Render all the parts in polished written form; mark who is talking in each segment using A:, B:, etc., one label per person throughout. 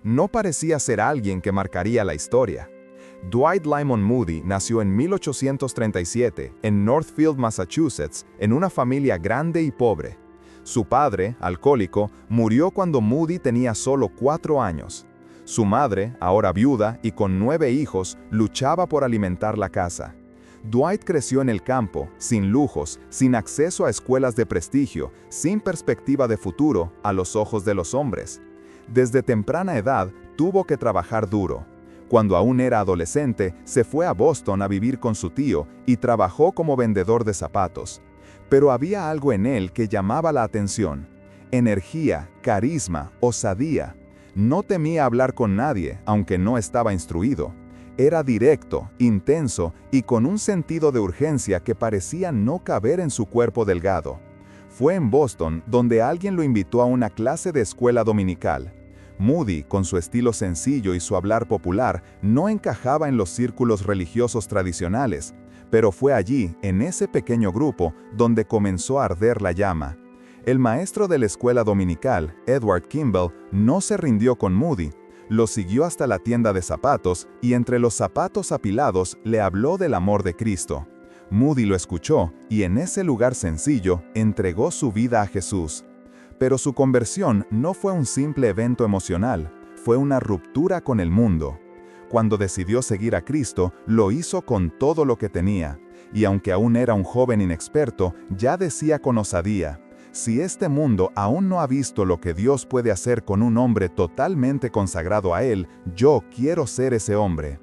A: no parecía ser alguien que marcaría la historia. Dwight Lyman Moody nació en 1837 en Northfield, Massachusetts, en una familia grande y pobre. Su padre, alcohólico, murió cuando Moody tenía solo 4 años. Su madre, ahora viuda y con 9 hijos, luchaba por alimentar la casa. Dwight creció en el campo, sin lujos, sin acceso a escuelas de prestigio, sin perspectiva de futuro a los ojos de los hombres. Desde temprana edad tuvo que trabajar duro. Cuando aún era adolescente, se fue a Boston a vivir con su tío y trabajó como vendedor de zapatos. Pero había algo en él que llamaba la atención: energía, carisma, osadía. No temía hablar con nadie, aunque no estaba instruido. Era directo, intenso y con un sentido de urgencia que parecía no caber en su cuerpo delgado. Fue en Boston donde alguien lo invitó a una clase de escuela dominical. Moody, con su estilo sencillo y su hablar popular, no encajaba en los círculos religiosos tradicionales, pero fue allí, en ese pequeño grupo, donde comenzó a arder la llama. El maestro de la escuela dominical, Edward Kimball, no se rindió con Moody. Lo siguió hasta la tienda de zapatos y entre los zapatos apilados le habló del amor de Cristo. Moody lo escuchó y en ese lugar sencillo entregó su vida a Jesús. Pero su conversión no fue un simple evento emocional, fue una ruptura con el mundo. Cuando decidió seguir a Cristo, lo hizo con todo lo que tenía, y aunque aún era un joven inexperto, ya decía con osadía: si este mundo aún no ha visto lo que Dios puede hacer con un hombre totalmente consagrado a Él, yo quiero ser ese hombre.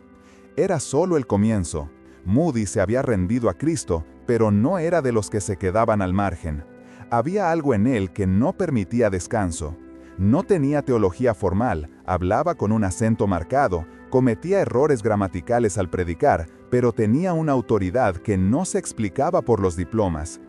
A: Era solo el comienzo. Moody se había rendido a Cristo, pero no era de los que se quedaban al margen. Había algo en él que no permitía descanso. No tenía teología formal, hablaba con un acento marcado, cometía errores gramaticales al predicar, pero tenía una autoridad que no se explicaba por los diplomas.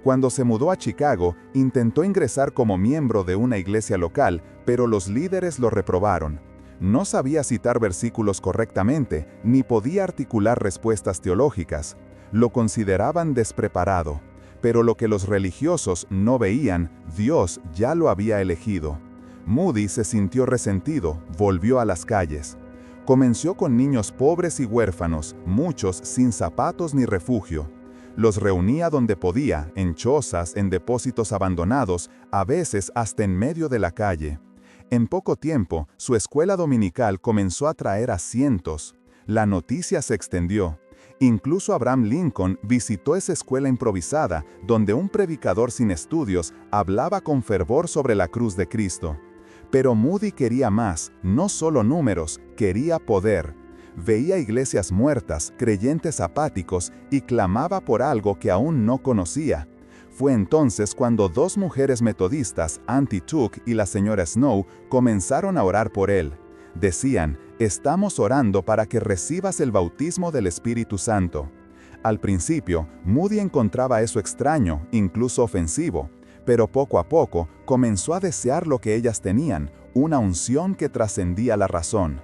A: Cuando se mudó a Chicago, intentó ingresar como miembro de una iglesia local, pero los líderes lo reprobaron. No sabía citar versículos correctamente, ni podía articular respuestas teológicas. Lo consideraban despreparado. Pero lo que los religiosos no veían, Dios ya lo había elegido. Moody se sintió resentido, volvió a las calles. Comenzó con niños pobres y huérfanos, muchos sin zapatos ni refugio. Los reunía donde podía, en chozas, en depósitos abandonados, a veces hasta en medio de la calle. En poco tiempo, su escuela dominical comenzó a traer a cientos. La noticia se extendió. Incluso Abraham Lincoln visitó esa escuela improvisada, donde un predicador sin estudios hablaba con fervor sobre la cruz de Cristo. Pero Moody quería más, no solo números, quería poder. Veía iglesias muertas, creyentes apáticos y clamaba por algo que aún no conocía. Fue entonces cuando 2 mujeres metodistas, Auntie Tuck y la señora Snow, comenzaron a orar por él. Decían: estamos orando para que recibas el bautismo del Espíritu Santo. Al principio, Moody encontraba eso extraño, incluso ofensivo, pero poco a poco comenzó a desear lo que ellas tenían, una unción que trascendía la razón.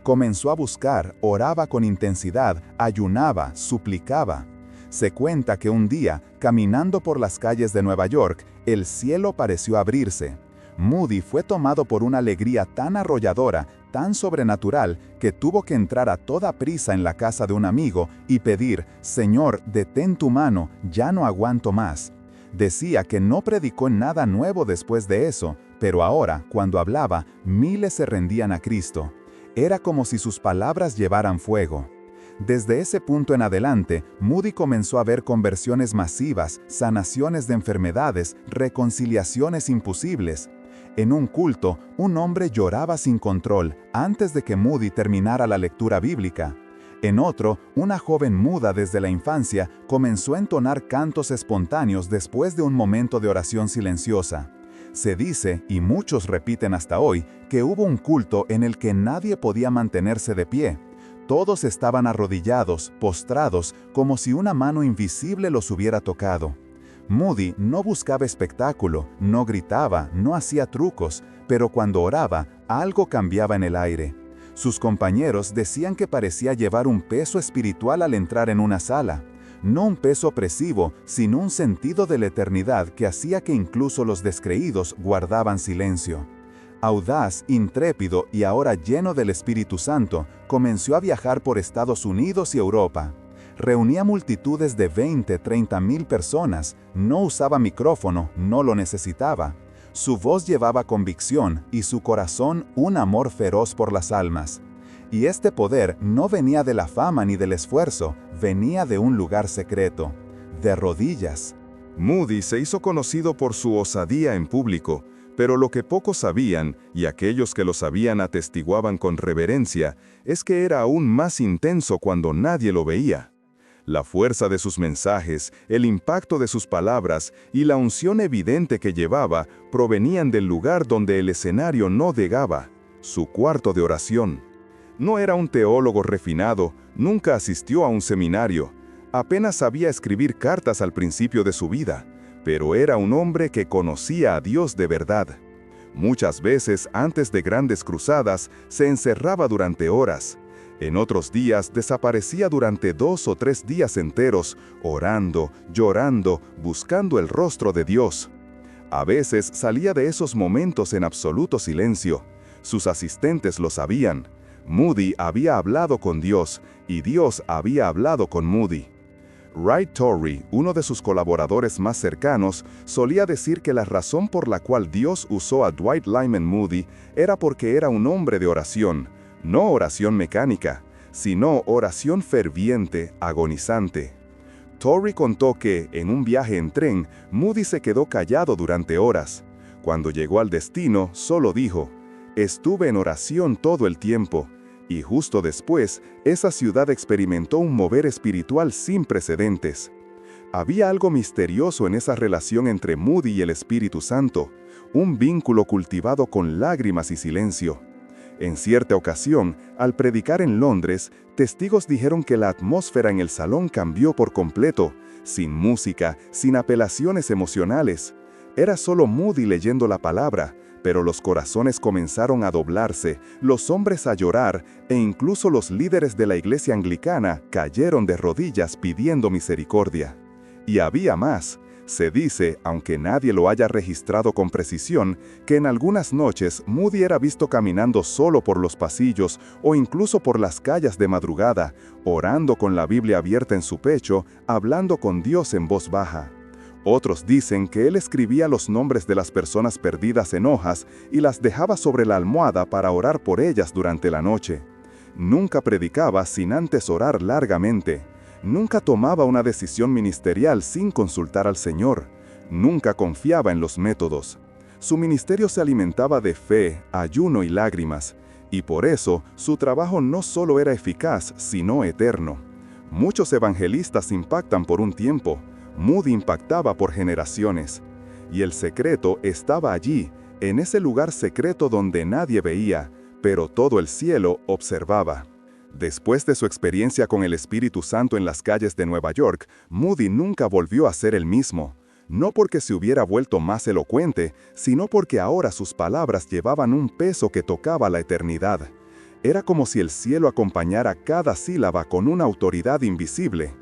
A: Comenzó a buscar, oraba con intensidad, ayunaba, suplicaba. Se cuenta que un día, caminando por las calles de Nueva York, el cielo pareció abrirse. Moody fue tomado por una alegría tan arrolladora, tan sobrenatural, que tuvo que entrar a toda prisa en la casa de un amigo y pedir: Señor, detén tu mano, ya no aguanto más. Decía que no predicó nada nuevo después de eso, pero ahora, cuando hablaba, miles se rendían a Cristo. Era como si sus palabras llevaran fuego. Desde ese punto en adelante, Moody comenzó a ver conversiones masivas, sanaciones de enfermedades, reconciliaciones imposibles. En un culto, un hombre lloraba sin control antes de que Moody terminara la lectura bíblica. En otro, una joven muda desde la infancia comenzó a entonar cantos espontáneos después de un momento de oración silenciosa. Se dice, y muchos repiten hasta hoy, que hubo un culto en el que nadie podía mantenerse de pie. Todos estaban arrodillados, postrados, como si una mano invisible los hubiera tocado. Moody no buscaba espectáculo, no gritaba, no hacía trucos, pero cuando oraba, algo cambiaba en el aire. Sus compañeros decían que parecía llevar un peso espiritual al entrar en una sala. No un peso opresivo, sino un sentido de la eternidad que hacía que incluso los descreídos guardaban silencio.
B: Audaz, intrépido y ahora lleno del Espíritu Santo, comenzó a viajar por Estados Unidos y Europa. Reunía multitudes de 20-30 mil personas, no usaba micrófono, no lo necesitaba. Su voz llevaba convicción y su corazón un amor feroz por las almas. Y este poder no venía de la fama ni del esfuerzo, venía de un lugar secreto, de rodillas.
A: Moody se hizo conocido por su osadía en público, pero lo que pocos sabían, y aquellos que lo sabían atestiguaban con reverencia, es que era aún más intenso cuando nadie lo veía. La fuerza de sus mensajes, el impacto de sus palabras y la unción evidente que llevaba provenían del lugar donde el escenario no llegaba, su cuarto de oración. No era un teólogo refinado, nunca asistió a un seminario, apenas sabía escribir cartas al principio de su vida, pero era un hombre que conocía a Dios de verdad. Muchas veces, antes de grandes cruzadas, se encerraba durante horas. En otros días desaparecía durante 2 o 3 días enteros, orando, llorando, buscando el rostro de Dios. A veces salía de esos momentos en absoluto silencio. Sus asistentes lo sabían. Moody había hablado con Dios, y Dios había hablado con Moody. Wright Torrey, uno de sus colaboradores más cercanos, solía decir que la razón por la cual Dios usó a Dwight Lyman Moody era porque era un hombre de oración. No oración mecánica, sino oración ferviente, agonizante. Torrey contó que, en un viaje en tren, Moody se quedó callado durante horas. Cuando llegó al destino, solo dijo, «Estuve en oración todo el tiempo», y justo después, esa ciudad experimentó un mover espiritual sin precedentes. Había algo misterioso en esa relación entre Moody y el Espíritu Santo, un vínculo cultivado con lágrimas y silencio. En cierta ocasión, al predicar en Londres, testigos dijeron que la atmósfera en el salón cambió por completo, sin música, sin apelaciones emocionales. Era solo Moody leyendo la palabra, pero los corazones comenzaron a doblarse, los hombres a llorar, e incluso los líderes de la iglesia anglicana cayeron de rodillas pidiendo misericordia. Y había más. Se dice, aunque nadie lo haya registrado con precisión, que en algunas noches Moody era visto caminando solo por los pasillos o incluso por las calles de madrugada, orando con la Biblia abierta en su pecho, hablando con Dios en voz baja. Otros dicen que él escribía los nombres de las personas perdidas en hojas y las dejaba sobre la almohada para orar por ellas durante la noche. Nunca predicaba sin antes orar largamente. Nunca tomaba una decisión ministerial sin consultar al Señor. Nunca confiaba en los métodos. Su ministerio se alimentaba de fe, ayuno y lágrimas, y por eso su trabajo no solo era eficaz, sino eterno. Muchos evangelistas impactan por un tiempo. Moody impactaba por generaciones. Y el secreto estaba allí, en ese lugar secreto donde nadie veía, pero todo el cielo observaba. Después de su experiencia con el Espíritu Santo en las calles de Nueva York, Moody nunca volvió a ser el mismo. No porque se hubiera vuelto más elocuente, sino porque ahora sus palabras llevaban un peso que tocaba la eternidad. Era como si el cielo acompañara cada sílaba con una autoridad invisible.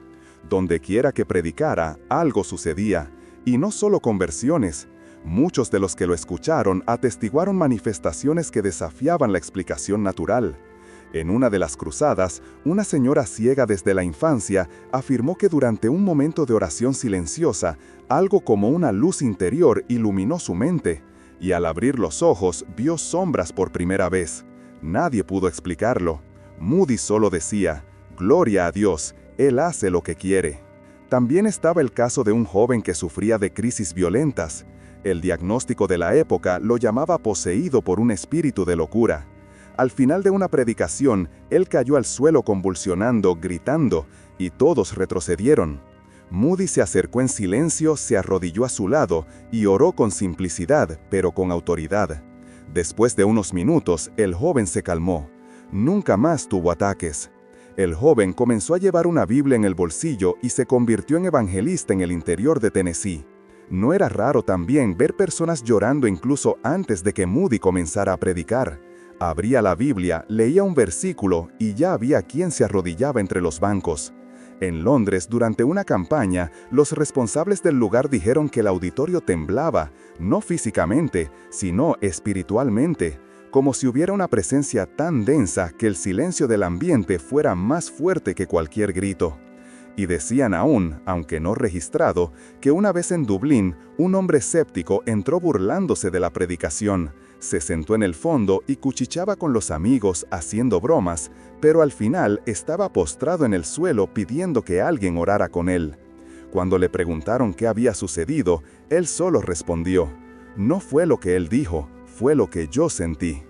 A: Donde quiera que predicara, algo sucedía, y no solo conversiones. Muchos de los que lo escucharon atestiguaron manifestaciones que desafiaban la explicación natural. En una de las cruzadas, una señora ciega desde la infancia afirmó que durante un momento de oración silenciosa, algo como una luz interior iluminó su mente, y al abrir los ojos vio sombras por primera vez. Nadie pudo explicarlo. Moody solo decía, «Gloria a Dios, Él hace lo que quiere». También estaba el caso de un joven que sufría de crisis violentas. El diagnóstico de la época lo llamaba poseído por un espíritu de locura. Al final de una predicación, él cayó al suelo convulsionando, gritando, y todos retrocedieron. Moody se acercó en silencio, se arrodilló a su lado y oró con simplicidad, pero con autoridad. Después de unos minutos, el joven se calmó. Nunca más tuvo ataques. El joven comenzó a llevar una Biblia en el bolsillo y se convirtió en evangelista en el interior de Tennessee. No era raro también ver personas llorando incluso antes de que Moody comenzara a predicar. Abría la Biblia, leía un versículo y ya había quien se arrodillaba entre los bancos.
B: En Londres, durante una campaña, los responsables del lugar dijeron que el auditorio temblaba, no físicamente, sino espiritualmente, como si hubiera una presencia tan densa que el silencio del ambiente fuera más fuerte que cualquier grito. Y decían aún, aunque no registrado, que una vez en Dublín, un hombre escéptico entró burlándose de la predicación, se sentó en el fondo y cuchicheaba con los amigos haciendo bromas, pero al final estaba postrado en el suelo pidiendo que alguien orara con él. Cuando le preguntaron qué había sucedido, él solo respondió: «No fue lo que él dijo, fue lo que yo sentí».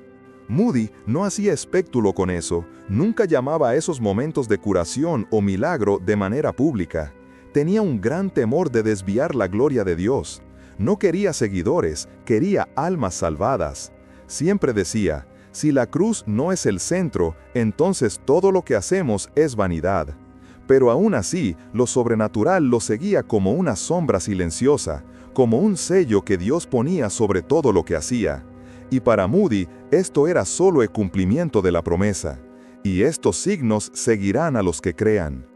A: Moody no hacía espectáculo con eso, nunca llamaba a esos momentos de curación o milagro de manera pública. Tenía un gran temor de desviar la gloria de Dios. No quería seguidores, quería almas salvadas. Siempre decía, si la cruz no es el centro, entonces todo lo que hacemos es vanidad. Pero aún así, lo sobrenatural lo seguía como una sombra silenciosa, como un sello que Dios ponía sobre todo lo que hacía. Y para Moody, esto era solo el cumplimiento de la promesa. Y estos signos seguirán a los que crean.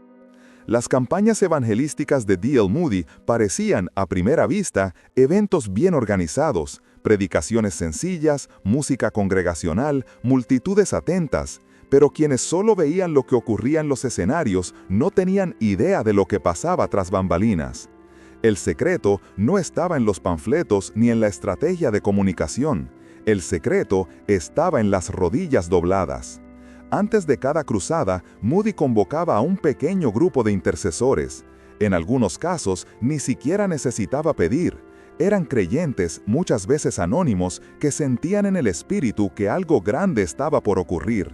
A: Las campañas evangelísticas de D.L. Moody parecían, a primera vista, eventos bien organizados, predicaciones sencillas, música congregacional, multitudes atentas, pero quienes solo veían lo que ocurría en los escenarios no tenían idea de lo que pasaba tras bambalinas. El secreto no estaba en los panfletos ni en la estrategia de comunicación. El secreto estaba en las rodillas dobladas. Antes de cada cruzada, Moody convocaba a un pequeño grupo de intercesores. En algunos casos, ni siquiera necesitaba pedir. Eran creyentes, muchas veces anónimos, que sentían en el espíritu que algo grande estaba por ocurrir.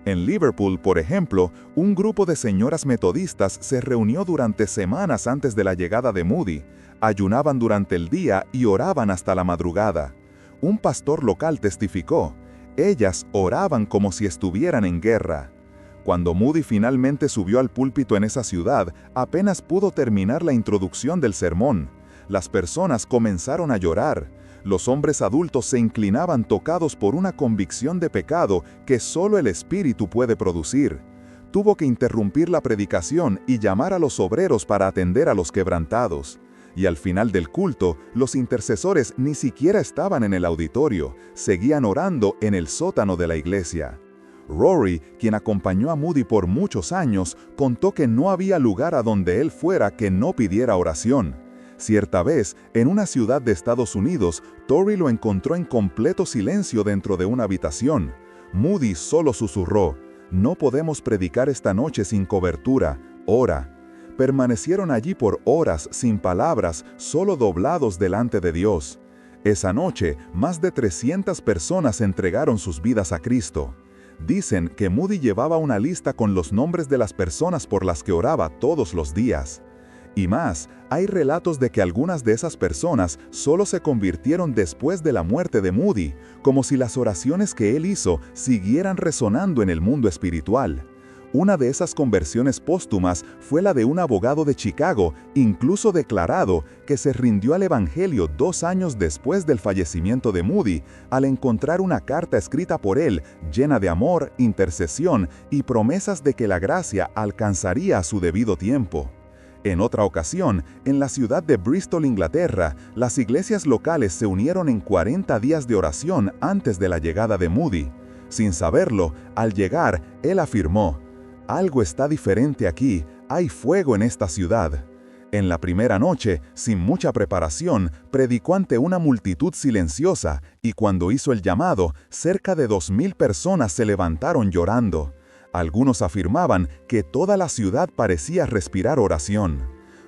A: En Liverpool, por ejemplo, un grupo de señoras metodistas se reunió durante semanas antes de la llegada de Moody. Ayunaban durante el día y oraban hasta la madrugada. Un pastor local testificó: ellas oraban como si estuvieran en guerra. Cuando Moody finalmente subió al púlpito en esa ciudad, apenas pudo terminar la introducción del sermón. Las personas comenzaron a llorar. Los hombres adultos se inclinaban tocados por una convicción de pecado que solo el Espíritu puede producir. Tuvo que interrumpir la predicación y llamar a los obreros para atender a los quebrantados. Y al final del culto, los intercesores ni siquiera estaban en el auditorio, seguían orando en el sótano de la iglesia. Rory, quien acompañó a Moody por muchos años, contó que no había lugar a donde él fuera que no pidiera oración. Cierta vez, en una ciudad de Estados Unidos, Torrey lo encontró en completo silencio dentro de una habitación. Moody solo susurró: «No podemos predicar esta noche sin cobertura, ora». Permanecieron allí por horas sin palabras, solo doblados delante de Dios. Esa noche, más de 300 personas entregaron sus vidas a Cristo. Dicen que Moody llevaba una lista con los nombres de las personas por las que oraba todos los días. Y más, hay relatos de que algunas de esas personas solo se convirtieron después de la muerte de Moody, como si las oraciones que él hizo siguieran resonando en el mundo espiritual. Una de esas conversiones póstumas fue la de un abogado de Chicago, incluso declarado, que se rindió al Evangelio 2 años después del fallecimiento de Moody, al encontrar una carta escrita por él, llena de amor, intercesión y promesas de que la gracia alcanzaría a su debido tiempo. En otra ocasión, en la ciudad de Bristol, Inglaterra, las iglesias locales se unieron en 40 días de oración antes de la llegada de Moody. Sin saberlo, al llegar, él afirmó: «Algo está diferente aquí, hay fuego en esta ciudad». En la primera noche, sin mucha preparación, predicó ante una multitud silenciosa, y cuando hizo el llamado, cerca de 2000 personas se levantaron llorando. Algunos afirmaban que toda la ciudad parecía respirar oración.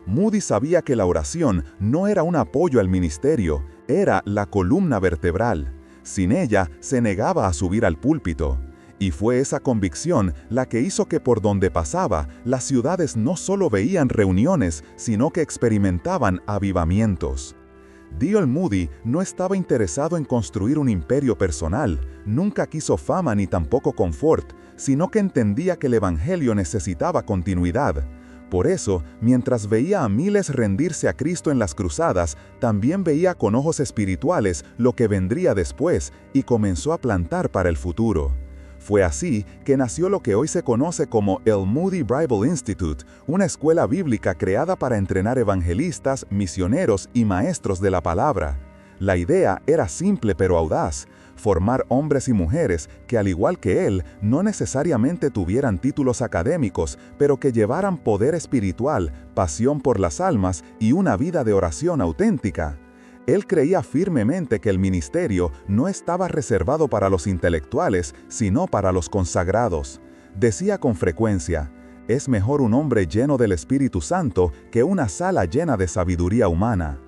A: Moody sabía que la oración no era un apoyo al ministerio, era la columna vertebral. Sin ella, se negaba a subir al púlpito. Y fue esa convicción la que hizo que por donde pasaba, las ciudades no solo veían reuniones, sino que experimentaban avivamientos. D.L. Moody no estaba interesado en construir un imperio personal, nunca quiso fama ni tampoco confort, sino que entendía que el Evangelio necesitaba continuidad. Por eso, mientras veía a miles rendirse a Cristo en las cruzadas, también veía con ojos espirituales lo que vendría después y comenzó a plantar para el futuro.
B: Fue así que nació lo que hoy se conoce como el Moody Bible Institute, una escuela bíblica creada para entrenar evangelistas, misioneros y maestros de la palabra. La idea era simple pero audaz: formar hombres y mujeres que, al igual que él, no necesariamente tuvieran títulos académicos, pero que llevaran poder espiritual, pasión por las almas y una vida de oración auténtica. Él creía firmemente que el ministerio no estaba reservado para los intelectuales, sino para los consagrados. Decía con frecuencia: es mejor un hombre lleno del Espíritu Santo que una sala llena de sabiduría humana.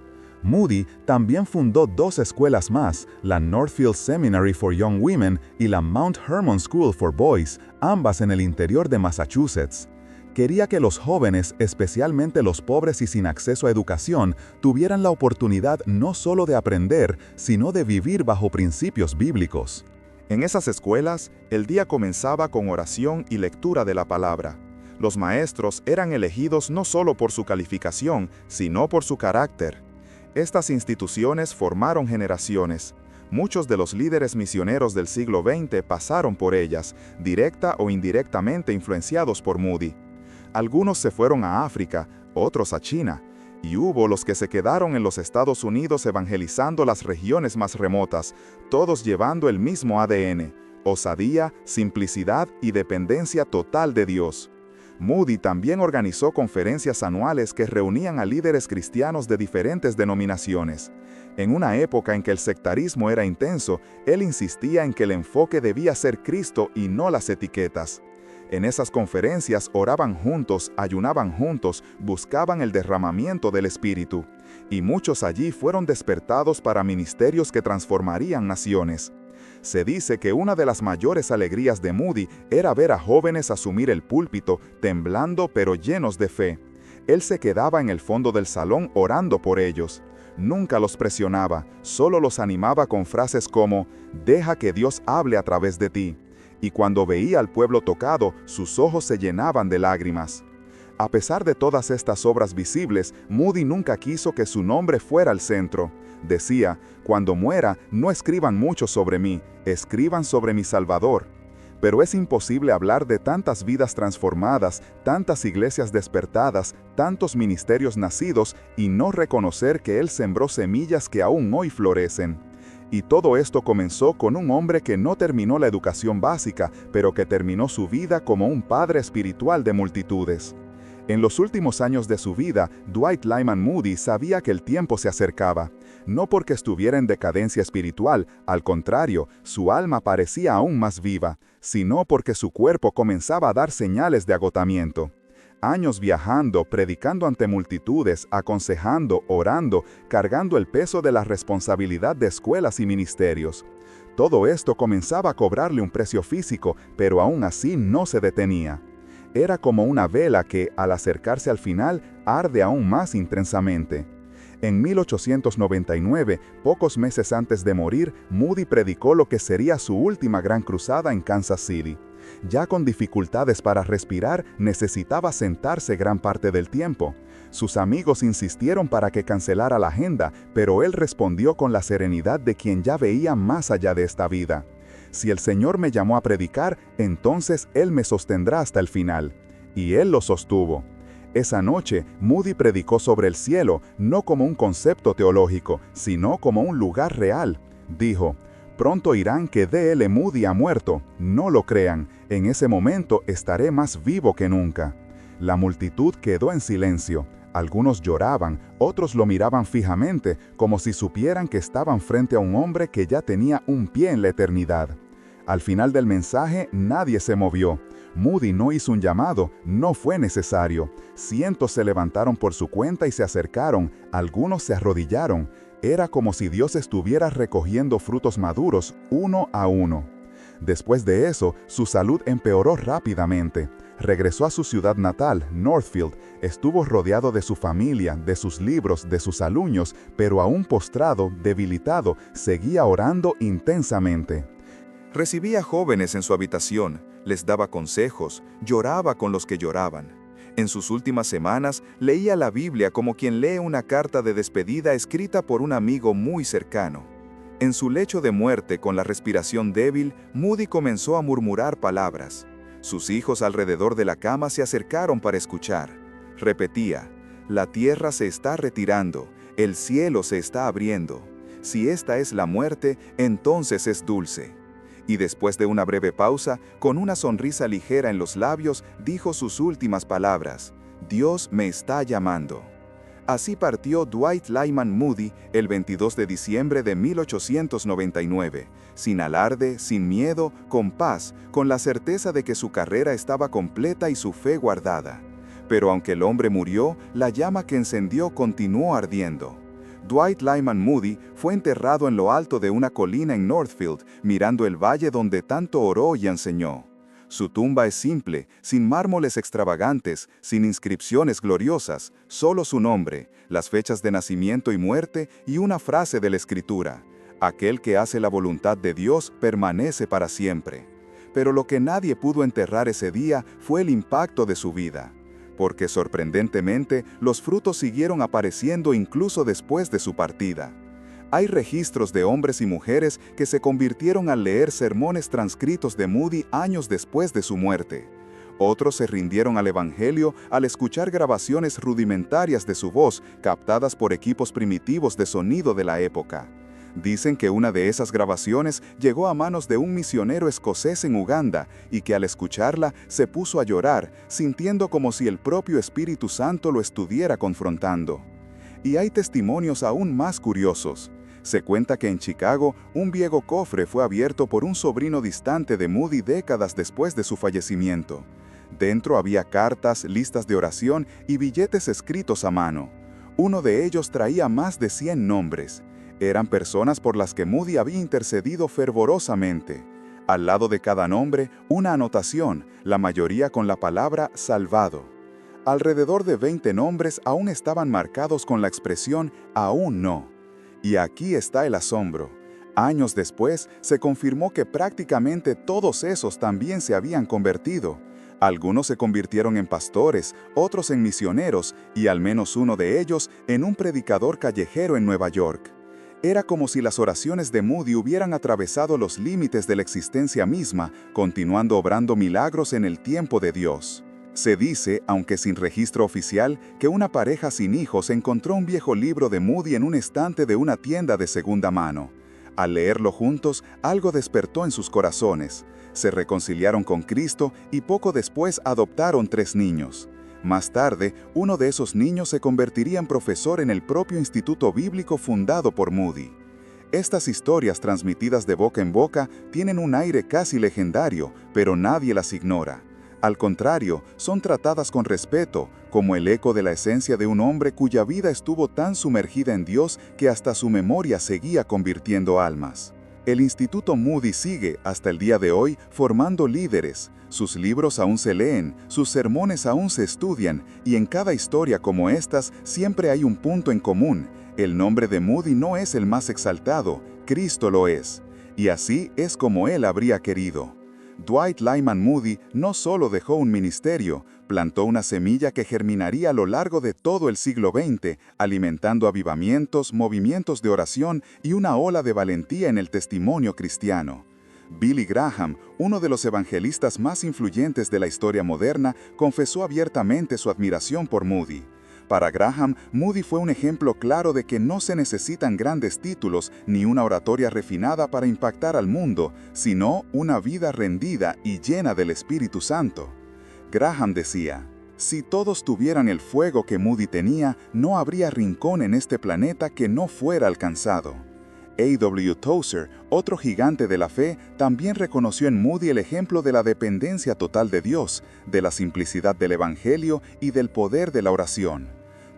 B: Moody también fundó dos escuelas más, la Northfield Seminary for Young Women y la Mount Hermon School for Boys, ambas en el interior de Massachusetts. Quería que los jóvenes, especialmente los pobres y sin acceso a educación, tuvieran la oportunidad no solo de aprender, sino de vivir bajo principios bíblicos.
A: En esas escuelas, el día comenzaba con oración y lectura de la palabra. Los maestros eran elegidos no solo por su calificación, sino por su carácter. Estas instituciones formaron generaciones. Muchos de los líderes misioneros del siglo XX pasaron por ellas, directa o indirectamente influenciados por Moody. Algunos se fueron a África, otros a China, y hubo los que se quedaron en los Estados Unidos evangelizando las regiones más remotas, todos llevando el mismo ADN: osadía, simplicidad y dependencia total de Dios. Moody también organizó conferencias anuales que reunían a líderes cristianos de diferentes denominaciones. En una época en que el sectarismo era intenso, él insistía en que el enfoque debía ser Cristo y no las etiquetas. En esas conferencias oraban juntos, ayunaban juntos, buscaban el derramamiento del Espíritu. Y muchos allí fueron despertados para ministerios que transformarían naciones. Se dice que una de las mayores alegrías de Moody era ver a jóvenes asumir el púlpito, temblando pero llenos de fe. Él se quedaba en el fondo del salón orando por ellos. Nunca los presionaba, solo los animaba con frases como: «Deja que Dios hable a través de ti». Y cuando veía al pueblo tocado, sus ojos se llenaban de lágrimas. A pesar de todas estas obras visibles, Moody nunca quiso que su nombre fuera el centro. Decía: «Cuando muera, no escriban mucho sobre mí, escriban sobre mi Salvador». Pero es imposible hablar de tantas vidas transformadas, tantas iglesias despertadas, tantos ministerios nacidos y no reconocer que él sembró semillas que aún hoy florecen. Y todo esto comenzó con un hombre que no terminó la educación básica, pero que terminó su vida como un padre espiritual de multitudes. En los últimos años de su vida, Dwight Lyman Moody sabía que el tiempo se acercaba. No porque estuviera en decadencia espiritual, al contrario, su alma parecía aún más viva, sino porque su cuerpo comenzaba a dar señales de agotamiento. Años viajando, predicando ante multitudes, aconsejando, orando, cargando el peso de la responsabilidad de escuelas y ministerios. Todo esto comenzaba a cobrarle un precio físico, pero aún así no se detenía. Era como una vela que, al acercarse al final, arde aún más intensamente. En 1899, pocos meses antes de morir, Moody predicó lo que sería su última gran cruzada en Kansas City. Ya con dificultades para respirar, necesitaba sentarse gran parte del tiempo. Sus amigos insistieron para que cancelara la agenda, pero él respondió con la serenidad de quien ya veía más allá de esta vida. «Si el Señor me llamó a predicar, entonces Él me sostendrá hasta el final». Y Él lo sostuvo. Esa noche, Moody predicó sobre el cielo, no como un concepto teológico, sino como un lugar real. Dijo: «Pronto irán que D.L. Moody ha muerto. No lo crean, en ese momento estaré más vivo que nunca». La multitud quedó en silencio. Algunos lloraban, otros lo miraban fijamente, como si supieran que estaban frente a un hombre que ya tenía un pie en la eternidad. Al final del mensaje, nadie se movió. Moody no hizo un llamado, no fue necesario. Cientos se levantaron por su cuenta y se acercaron, algunos se arrodillaron. Era como si Dios estuviera recogiendo frutos maduros, uno a uno. Después de eso, su salud empeoró rápidamente. Regresó a su ciudad natal, Northfield, estuvo rodeado de su familia, de sus libros, de sus alumnos, pero aún postrado, debilitado, seguía orando intensamente.
C: Recibía jóvenes en su habitación, les daba consejos, lloraba con los que lloraban. En sus últimas semanas, leía la Biblia como quien lee una carta de despedida escrita por un amigo muy cercano. En su lecho de muerte, con la respiración débil, Moody comenzó a murmurar palabras. Sus hijos alrededor de la cama se acercaron para escuchar. Repetía: «La tierra se está retirando, el cielo se está abriendo. Si esta es la muerte, entonces es dulce». Y después de una breve pausa, con una sonrisa ligera en los labios, dijo sus últimas palabras: «Dios me está llamando». Así partió Dwight Lyman Moody el 22 de diciembre de 1899, sin alarde, sin miedo, con paz, con la certeza de que su carrera estaba completa y su fe guardada. Pero aunque el hombre murió, la llama que encendió continuó ardiendo. Dwight Lyman Moody fue enterrado en lo alto de una colina en Northfield, mirando el valle donde tanto oró y enseñó. Su tumba es simple, sin mármoles extravagantes, sin inscripciones gloriosas, solo su nombre, las fechas de nacimiento y muerte y una frase de la Escritura: «Aquel que hace la voluntad de Dios permanece para siempre». Pero lo que nadie pudo enterrar ese día fue el impacto de su vida, porque sorprendentemente los frutos siguieron apareciendo incluso después de su partida. Hay registros de hombres y mujeres que se convirtieron al leer sermones transcritos de Moody años después de su muerte. Otros se rindieron al Evangelio al escuchar grabaciones rudimentarias de su voz captadas por equipos primitivos de sonido de la época. Dicen que una de esas grabaciones llegó a manos de un misionero escocés en Uganda y que al escucharla se puso a llorar, sintiendo como si el propio Espíritu Santo lo estuviera confrontando. Y hay testimonios aún más curiosos. Se cuenta que en Chicago, un viejo cofre fue abierto por un sobrino distante de Moody décadas después de su fallecimiento. Dentro había cartas, listas de oración y billetes escritos a mano. Uno de ellos traía más de 100 nombres. Eran personas por las que Moody había intercedido fervorosamente. Al lado de cada nombre, una anotación, la mayoría con la palabra «salvado». Alrededor de 20 nombres aún estaban marcados con la expresión «aún no». Y aquí está el asombro. Años después, se confirmó que prácticamente todos esos también se habían convertido. Algunos se convirtieron en pastores, otros en misioneros, y al menos uno de ellos en un predicador callejero en Nueva York. Era como si las oraciones de Moody hubieran atravesado los límites de la existencia misma, continuando obrando milagros en el tiempo de Dios. Se dice, aunque sin registro oficial, que una pareja sin hijos encontró un viejo libro de Moody en un estante de una tienda de segunda mano. Al leerlo juntos, algo despertó en sus corazones. Se reconciliaron con Cristo y poco después adoptaron 3 niños. Más tarde, uno de esos niños se convertiría en profesor en el propio instituto bíblico fundado por Moody. Estas historias transmitidas de boca en boca tienen un aire casi legendario, pero nadie las ignora. Al contrario, son tratadas con respeto, como el eco de la esencia de un hombre cuya vida estuvo tan sumergida en Dios que hasta su memoria seguía convirtiendo almas. El Instituto Moody sigue, hasta el día de hoy, formando líderes. Sus libros aún se leen, sus sermones aún se estudian, y en cada historia como estas siempre hay un punto en común. El nombre de Moody no es el más exaltado, Cristo lo es. Y así es como él habría querido. Dwight Lyman Moody no solo dejó un ministerio, plantó una semilla que germinaría a lo largo de todo el siglo XX, alimentando avivamientos, movimientos de oración y una ola de valentía en el testimonio cristiano. Billy Graham, uno de los evangelistas más influyentes de la historia moderna, confesó abiertamente su admiración por Moody. Para Graham, Moody fue un ejemplo claro de que no se necesitan grandes títulos ni una oratoria refinada para impactar al mundo, sino una vida rendida y llena del Espíritu Santo. Graham decía: «Si todos tuvieran el fuego que Moody tenía, no habría rincón en este planeta que no fuera alcanzado». A.W. Tozer, otro gigante de la fe, también reconoció en Moody el ejemplo de la dependencia total de Dios, de la simplicidad del Evangelio y del poder de la oración.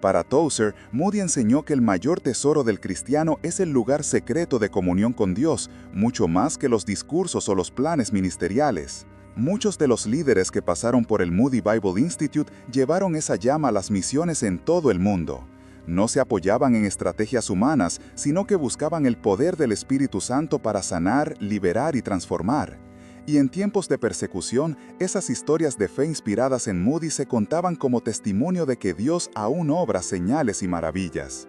C: Para Tozer, Moody enseñó que el mayor tesoro del cristiano es el lugar secreto de comunión con Dios, mucho más que los discursos o los planes ministeriales. Muchos de los líderes que pasaron por el Moody Bible Institute llevaron esa llama a las misiones en todo el mundo. No se apoyaban en estrategias humanas, sino que buscaban el poder del Espíritu Santo para sanar, liberar y transformar. Y en tiempos de persecución, esas historias de fe inspiradas en Moody se contaban como testimonio de que Dios aún obra señales y maravillas.